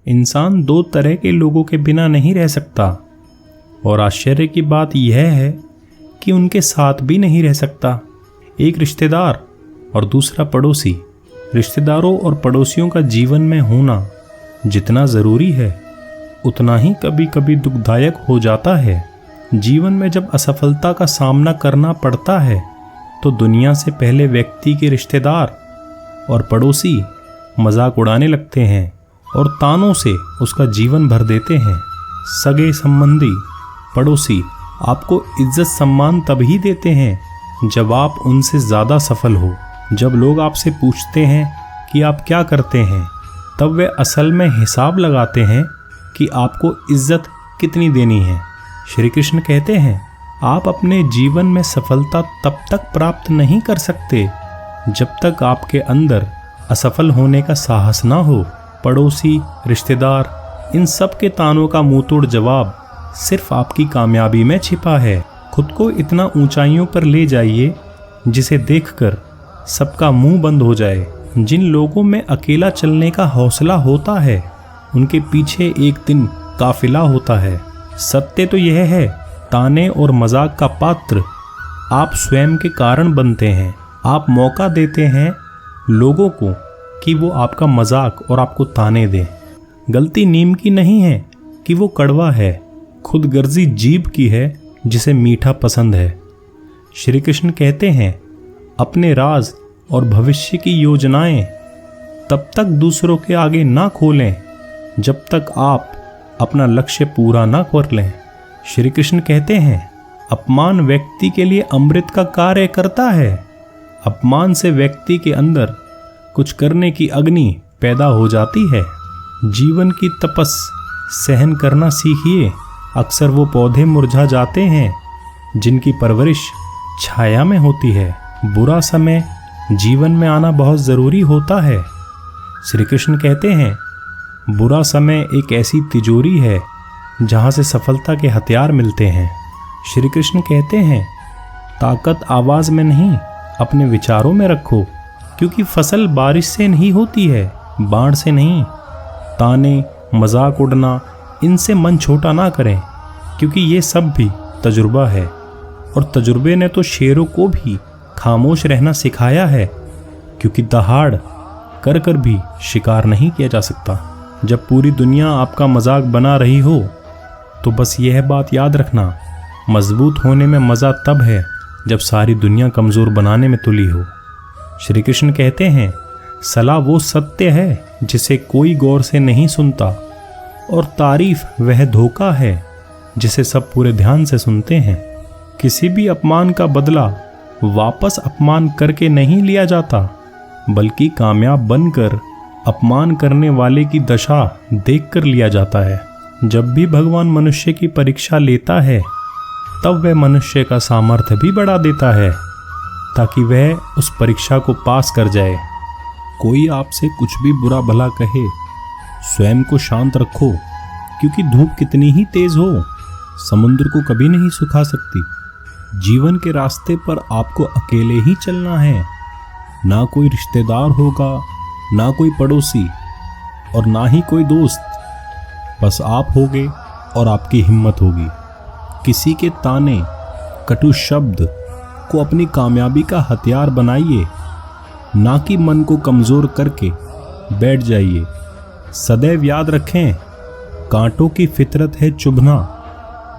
इंसान दो तरह के लोगों के बिना नहीं रह सकता, और आश्चर्य की बात यह है कि उनके साथ भी नहीं रह सकता। एक रिश्तेदार और दूसरा पड़ोसी। रिश्तेदारों और पड़ोसियों का जीवन में होना जितना ज़रूरी है उतना ही कभी कभी दुखदायक हो जाता है। जीवन में जब असफलता का सामना करना पड़ता है तो दुनिया से पहले व्यक्ति के रिश्तेदार और पड़ोसी मजाक उड़ाने लगते हैं और तानों से उसका जीवन भर देते हैं। सगे संबंधी, पड़ोसी आपको इज्जत सम्मान तभी देते हैं जब आप उनसे ज़्यादा सफल हो। जब लोग आपसे पूछते हैं कि आप क्या करते हैं, तब वे असल में हिसाब लगाते हैं कि आपको इज्जत कितनी देनी है। श्री कृष्ण कहते हैं, आप अपने जीवन में सफलता तब तक प्राप्त नहीं कर सकते जब तक आपके अंदर असफल होने का साहस ना हो। पड़ोसी, रिश्तेदार, इन सब के तानों का मुंहतोड़ जवाब सिर्फ आपकी कामयाबी में छिपा है। खुद को इतना ऊंचाइयों पर ले जाइए जिसे देखकर सबका मुंह बंद हो जाए। जिन लोगों में अकेला चलने का हौसला होता है उनके पीछे एक दिन काफिला होता है। सत्य तो यह है, ताने और मजाक का पात्र आप स्वयं के कारण बनते हैं। आप मौका देते हैं लोगों को कि वो आपका मजाक और आपको ताने दें। गलती नीम की नहीं है कि वो कड़वा है, खुद गर्जी जीभ की है जिसे मीठा पसंद है। श्री कृष्ण कहते हैं, अपने राज और भविष्य की योजनाएं तब तक दूसरों के आगे ना खोलें जब तक आप अपना लक्ष्य पूरा ना कर लें। श्री कृष्ण कहते हैं, अपमान व्यक्ति के लिए अमृत का कार्य करता है। अपमान से व्यक्ति के अंदर कुछ करने की अग्नि पैदा हो जाती है। जीवन की तपस सहन करना सीखिए। अक्सर वो पौधे मुरझा जाते हैं जिनकी परवरिश छाया में होती है। बुरा समय जीवन में आना बहुत ज़रूरी होता है। श्री कृष्ण कहते हैं, बुरा समय एक ऐसी तिजोरी है जहाँ से सफलता के हथियार मिलते हैं। श्री कृष्ण कहते हैं, ताकत आवाज़ में नहीं अपने विचारों में रखो, क्योंकि फसल बारिश से नहीं होती है, बाढ़ से नहीं। ताने, मजाक उड़ना, इनसे मन छोटा ना करें, क्योंकि ये सब भी तजुर्बा है, और तजुर्बे ने तो शेरों को भी खामोश रहना सिखाया है, क्योंकि दहाड़ कर कर भी शिकार नहीं किया जा सकता। जब पूरी दुनिया आपका मजाक बना रही हो तो बस यह बात याद रखना, मजबूत होने में मज़ा तब है जब सारी दुनिया कमज़ोर बनाने में तुली हो। श्री कृष्ण कहते हैं, सलाह वो सत्य है जिसे कोई गौर से नहीं सुनता, और तारीफ वह धोखा है जिसे सब पूरे ध्यान से सुनते हैं। किसी भी अपमान का बदला वापस अपमान करके नहीं लिया जाता, बल्कि कामयाब बनकर अपमान करने वाले की दशा देखकर लिया जाता है। जब भी भगवान मनुष्य की परीक्षा लेता है तब वह मनुष्य का सामर्थ्य भी बढ़ा देता है ताकि वह उस परीक्षा को पास कर जाए। कोई आपसे कुछ भी बुरा भला कहे, स्वयं को शांत रखो, क्योंकि धूप कितनी ही तेज हो समुद्र को कभी नहीं सुखा सकती। जीवन के रास्ते पर आपको अकेले ही चलना है। ना कोई रिश्तेदार होगा, ना कोई पड़ोसी, और ना ही कोई दोस्त। बस आप होगे और आपकी हिम्मत होगी। किसी के ताने, कटु शब्द को अपनी कामयाबी का हथियार बनाइए, ना कि मन को कमज़ोर करके बैठ जाइए। सदैव याद रखें, कांटों की फितरत है चुभना।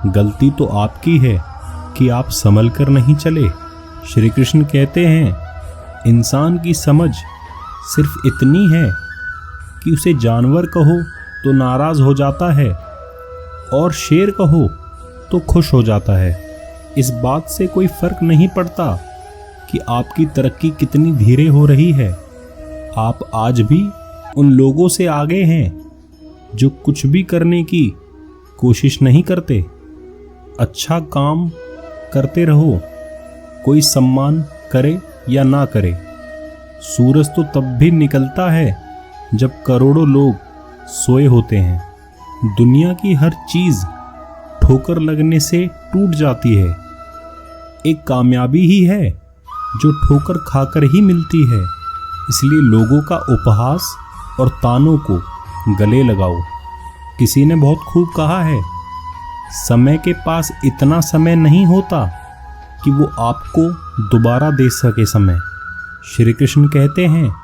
गलती तो आपकी है कि आप संभल कर नहीं चले। श्री कृष्ण कहते हैं, इंसान की समझ सिर्फ इतनी है कि उसे जानवर कहो तो नाराज़ हो जाता है और शेर कहो तो खुश हो जाता है। इस बात से कोई फर्क नहीं पड़ता कि आपकी तरक्की कितनी धीरे हो रही है। आप आज भी उन लोगों से आगे हैं जो कुछ भी करने की कोशिश नहीं करते। अच्छा काम करते रहो, कोई सम्मान करे या ना करे। सूरज तो तब भी निकलता है जब करोड़ों लोग सोए होते हैं। दुनिया की हर चीज़ ठोकर लगने से टूट जाती है। एक कामयाबी ही है जो ठोकर खाकर ही मिलती है। इसलिए लोगों का उपहास और तानों को गले लगाओ। किसी ने बहुत खूब कहा है, समय के पास इतना समय नहीं होता कि वो आपको दोबारा दे सके समय। श्री कृष्ण कहते हैं,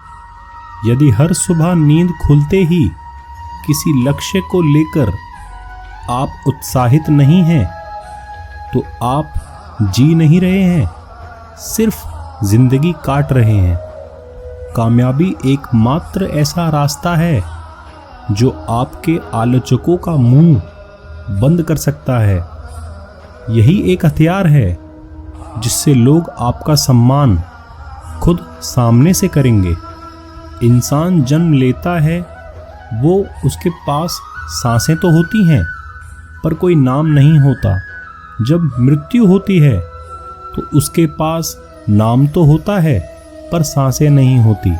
यदि हर सुबह नींद खुलते ही किसी लक्ष्य को लेकर आप उत्साहित नहीं हैं, तो आप जी नहीं रहे हैं, सिर्फ जिंदगी काट रहे हैं। कामयाबी एकमात्र ऐसा रास्ता है जो आपके आलोचकों का मुंह बंद कर सकता है। यही एक हथियार है जिससे लोग आपका सम्मान खुद सामने से करेंगे। इंसान जन्म लेता है, वो उसके पास सांसें तो होती हैं पर कोई नाम नहीं होता। जब मृत्यु होती है तो उसके पास नाम तो होता है पर सांसें नहीं होती।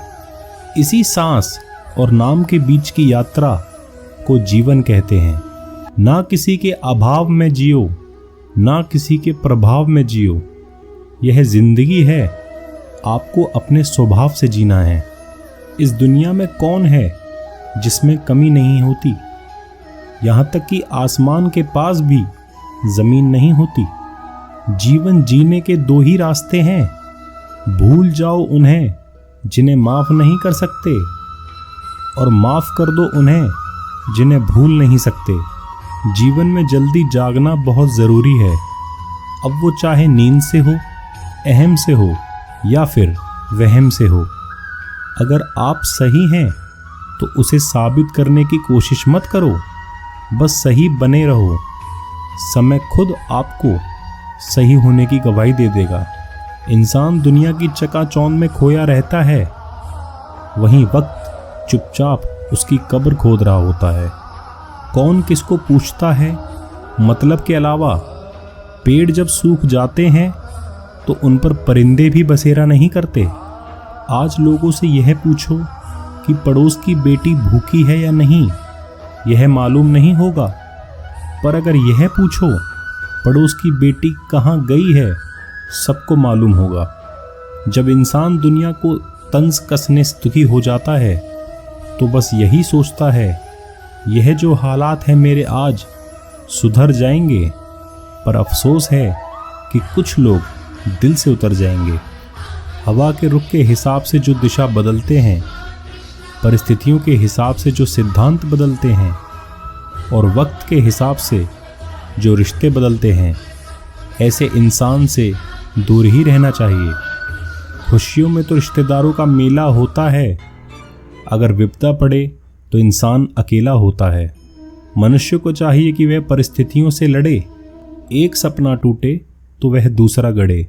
इसी सांस और नाम के बीच की यात्रा को जीवन कहते हैं। ना किसी के अभाव में जियो, ना किसी के प्रभाव में जियो। यह जिंदगी है, आपको अपने स्वभाव से जीना है। इस दुनिया में कौन है जिसमें कमी नहीं होती? यहाँ तक कि आसमान के पास भी जमीन नहीं होती। जीवन जीने के दो ही रास्ते हैं, भूल जाओ उन्हें जिन्हें माफ नहीं कर सकते, और माफ कर दो उन्हें जिन्हें भूल नहीं सकते। जीवन में जल्दी जागना बहुत ज़रूरी है, अब वो चाहे नींद से हो, अहम से हो या फिर वहम से हो। अगर आप सही हैं तो उसे साबित करने की कोशिश मत करो, बस सही बने रहो। समय खुद आपको सही होने की गवाही दे देगा। इंसान दुनिया की चकाचौंध में खोया रहता है, वहीं वक्त चुपचाप उसकी कब्र खोद रहा होता है। कौन किसको पूछता है मतलब के अलावा? पेड़ जब सूख जाते हैं तो उन पर परिंदे भी बसेरा नहीं करते। आज लोगों से यह पूछो कि पड़ोस की बेटी भूखी है या नहीं, यह मालूम नहीं होगा। पर अगर यह पूछो पड़ोस की बेटी कहाँ गई है, सबको मालूम होगा। जब इंसान दुनिया को तंज कसने से दुखी हो जाता है तो बस यही सोचता है, यह जो हालात हैं मेरे आज सुधर जाएंगे। पर अफसोस है कि कुछ लोग दिल से उतर जाएंगे। हवा के रुख के हिसाब से जो दिशा बदलते हैं, परिस्थितियों के हिसाब से जो सिद्धांत बदलते हैं, और वक्त के हिसाब से जो रिश्ते बदलते हैं, ऐसे इंसान से दूर ही रहना चाहिए। खुशियों में तो रिश्तेदारों का मेला होता है, अगर विपदा पड़े तो इंसान अकेला होता है। मनुष्य को चाहिए कि वह परिस्थितियों से लड़े, एक सपना टूटे तो वह दूसरा गढ़े।